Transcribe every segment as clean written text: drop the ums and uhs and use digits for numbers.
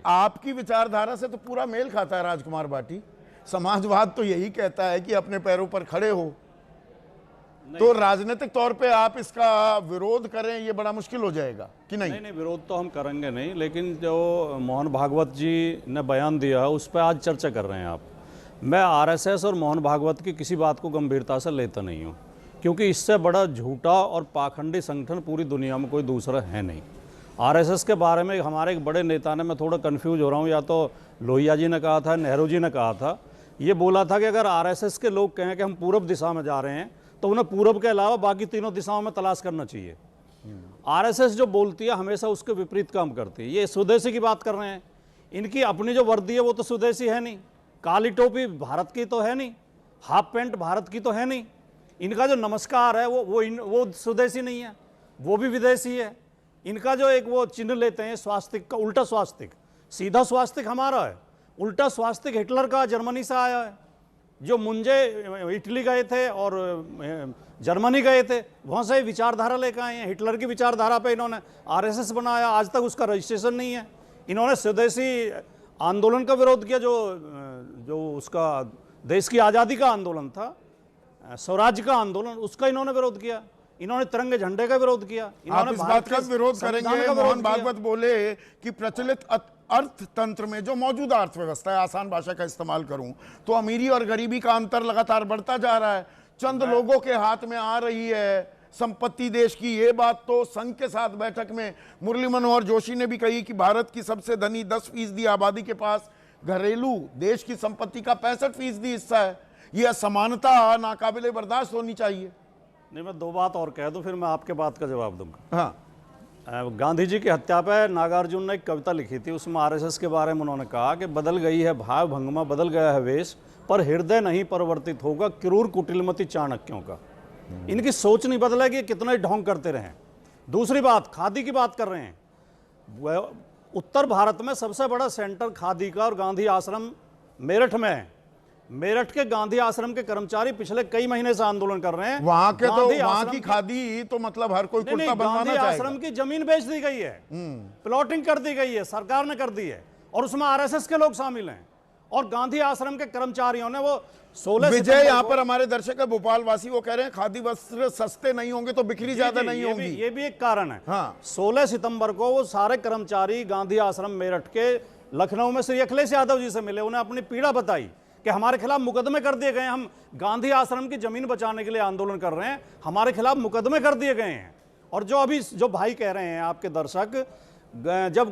आपकी विचारधारा से तो पूरा मेल खाता है राजकुमार बाटी। समाजवाद तो यही कहता है कि अपने पैरों पर खड़े हो, तो राजनीतिक तौर पे आप इसका विरोध करें ये बड़ा मुश्किल हो जाएगा कि नहीं? नहीं, विरोध तो हम करेंगे नहीं, लेकिन जो मोहन भागवत जी ने बयान दिया उस पर आज चर्चा कर रहे हैं आप। मैं आरएसएस और मोहन भागवत की किसी बात को गंभीरता से लेता नहीं हूँ, क्योंकि इससे बड़ा झूठा और पाखंडी संगठन पूरी दुनिया में कोई दूसरा है नहीं। आरएसएस के बारे में हमारे एक बड़े नेता ने, मैं थोड़ा कंफ्यूज हो रहा हूँ, या तो लोहिया जी ने कहा था, नेहरू जी ने कहा था, ये बोला था कि अगर आरएसएस के लोग कहें कि हम पूरब दिशा में जा रहे हैं तो उन्हें पूरब के अलावा बाकी तीनों दिशाओं में तलाश करना चाहिए। आरएसएस जो बोलती है हमेशा उसके विपरीत काम करती है। ये स्वदेशी की बात कर रहे हैं, इनकी अपनी जो वर्दी है वो तो स्वदेशी है नहीं, काली टोपी भारत की तो है नहीं, हाफ पैंट भारत की तो है नहीं, इनका जो नमस्कार है वो स्वदेशी नहीं है, वो भी विदेशी है। इनका जो एक वो चिन्ह लेते हैं स्वास्तिक का, उल्टा स्वास्तिक, सीधा स्वास्तिक हमारा है, उल्टा स्वास्तिक हिटलर का जर्मनी से आया है। जो मुंजे इटली गए थे और जर्मनी गए थे, वहाँ से विचारधारा लेकर आए हैं। हिटलर की विचारधारा पे इन्होंने आरएसएस बनाया, आज तक उसका रजिस्ट्रेशन नहीं है। इन्होंने स्वदेशी आंदोलन का विरोध किया, जो उसका देश की आज़ादी का आंदोलन था, स्वराज्य का आंदोलन, उसका इन्होंने विरोध किया। इन्होंने तिरंगे झंडे का विरोध किया। आप इस बात का विरोध करेंगे? मोहन भागवत बोले कि प्रचलित अर्थतंत्र में जो मौजूदा अर्थव्यवस्था है, आसान भाषा का इस्तेमाल करूं तो अमीरी और गरीबी का अंतर लगातार बढ़ता जा रहा है, चंद लोगों के हाथ में आ रही है संपत्ति देश की। ये बात तो संघ के साथ बैठक में मुरली मनोहर जोशी ने भी कही कि भारत की सबसे धनी 10% आबादी के पास घरेलू देश की संपत्ति का 65% हिस्सा है। यह असमानता नाकाबिले बर्दाश्त होनी चाहिए। नहीं, मैं दो बात और कह दूं, फिर मैं आपके बात का जवाब दूंगा। हाँ, गांधी जी की हत्या पर नागार्जुन ने एक कविता लिखी थी, उसमें आरएसएस के बारे में उन्होंने कहा कि बदल गई है भाव भंगमा, बदल गया है वेश, पर हृदय नहीं परिवर्तित होगा क्रूर कुटिलमती चाणक्यों का। इनकी सोच नहीं बदलेगी, कितना ही ढोंग करते रहें। दूसरी बात, खादी की बात कर रहे हैं। उत्तर भारत में सबसे बड़ा सेंटर खादी का और गांधी आश्रम मेरठ में है। मेरठ के गांधी आश्रम के कर्मचारी पिछले कई महीने से आंदोलन कर रहे हैं। वहां के तो वहां की खादी तो मतलब हर कोई कुर्ता बनवाना चाहेगा। गांधी आश्रम की जमीन बेच दी गई है, प्लॉटिंग कर दी गई है, सरकार ने कर दी है, और उसमें आरएसएस के लोग शामिल हैं। और गांधी आश्रम के कर्मचारियों ने वो 16 विजय, यहाँ पर हमारे दर्शक है भोपाल वासी, वो कह रहे हैं खादी वस्त्र सस्ते नहीं होंगे तो बिक्री ज्यादा नहीं होगी। ये भी एक कारण है। हाँ। 16 सितंबर को वो सारे कर्मचारी गांधी आश्रम मेरठ के लखनऊ में श्री अखिलेश यादव जी से मिले, उन्हें अपनी पीड़ा बताई कि हमारे खिलाफ मुकदमे कर दिए गए हैं, हम गांधी आश्रम की जमीन बचाने के लिए आंदोलन कर रहे हैं, हमारे खिलाफ मुकदमे कर दिए गए हैं। और जो भाई कह रहे हैं आपके दर्शक, जब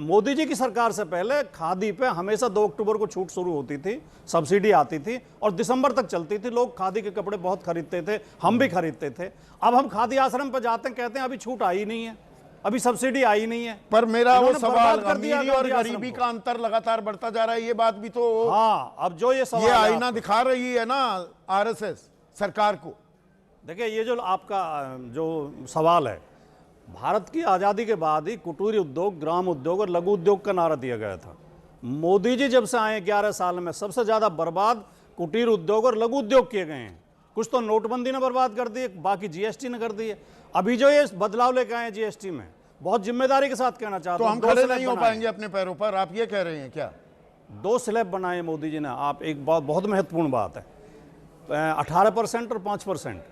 मोदी जी की सरकार से पहले खादी पे हमेशा 2 अक्टूबर को छूट शुरू होती थी, सब्सिडी आती थी और दिसंबर तक चलती थी। लोग खादी के कपड़े बहुत खरीदते थे, हम भी खरीदते थे। अब हम खादी आश्रम पर जाते हैं, कहते हैं अभी छूट आई नहीं है, अभी सब्सिडी आई नहीं है। पर मेरा वो सवाल, अमीरी और गरीबी का अंतर लगातार बढ़ता जा रहा है, ये बात भी तो हाँ, अब जो ये सवाल, ये आईना दिखा रही है ना आरएसएस सरकार को। देखिए, ये जो आपका जो सवाल है, भारत की आज़ादी के बाद ही कुटीर उद्योग, ग्राम उद्योग और लघु उद्योग का नारा दिया गया था। मोदी जी जब से आए 11 साल में सबसे ज़्यादा बर्बाद कुटीर उद्योग और लघु उद्योग किए गए हैं। कुछ तो नोटबंदी ने बर्बाद कर दिए, बाकी जीएसटी ने कर दिए। अभी जो ये बदलाव लेके आए जीएसटी में, बहुत जिम्मेदारी के साथ कहना चाहता हूं, तो हम खड़े नहीं हो पाएंगे अपने पैरों पर, आप ये कह रहे हैं क्या? 2 स्लैब बनाए मोदी जी ने। आप एक बात, बहुत महत्वपूर्ण बात है, 18% और 5%।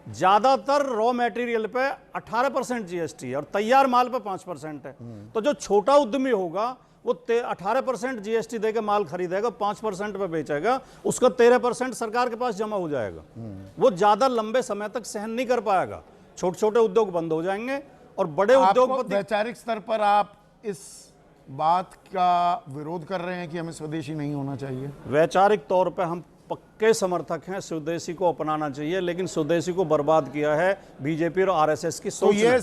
ज्यादातर रॉ मटेरियल पे 18% जीएसटी है और तैयार माल पे 5% है। तो जो छोटा उद्यमी होगा वो 18% जीएसटी देकर माल खरीदेगा, 5% पे बेचेगा, उसका 13% सरकार के पास जमा हो जाएगा। वो ज्यादा लंबे समय तक सहन नहीं कर पाएगा, छोटे छोटे उद्योग बंद हो जाएंगे और बड़े उद्योगपति। वैचारिक स्तर पर आप इस बात का विरोध कर रहे हैं कि हमें स्वदेशी नहीं होना चाहिए? वैचारिक तौर पे हम पक्के समर्थक हैं, स्वदेशी को अपनाना चाहिए, लेकिन स्वदेशी को बर्बाद किया है बीजेपी और आरएसएस की सोच ने।